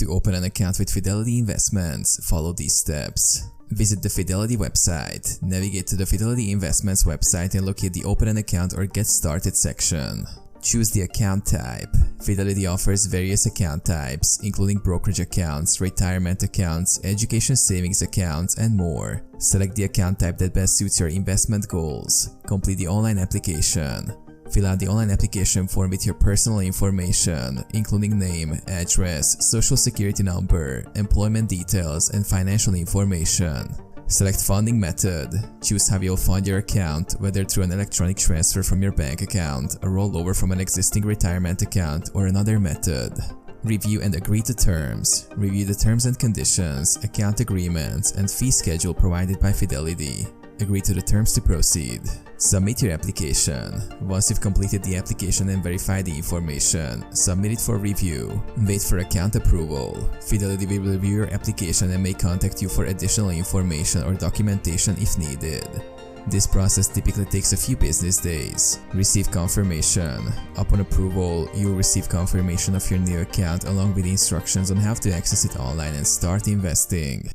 To open an account with Fidelity Investments, follow these steps. Visit the Fidelity website, navigate to the Fidelity Investments website and locate the Open an Account or Get Started section. Choose the account type. Fidelity offers various account types, including brokerage accounts, retirement accounts, education savings accounts, and more. Select the account type that best suits your investment goals. Complete the online application. Fill out the online application form with your personal information, including name, address, social security number, employment details, and financial information. Select funding method. Choose how you'll fund your account, whether through an electronic transfer from your bank account, a rollover from an existing retirement account, or another method. Review and agree to terms. Review the terms and conditions, account agreements, and fee schedule provided by Fidelity. Agree to the terms to proceed. Submit your application. Once you've completed the application and verified the information, submit it for review. Wait for account approval. Fidelity will review your application and may contact you for additional information or documentation if needed. This process typically takes a few business days. Receive confirmation. Upon approval, you will receive confirmation of your new account along with instructions on how to access it online and start investing.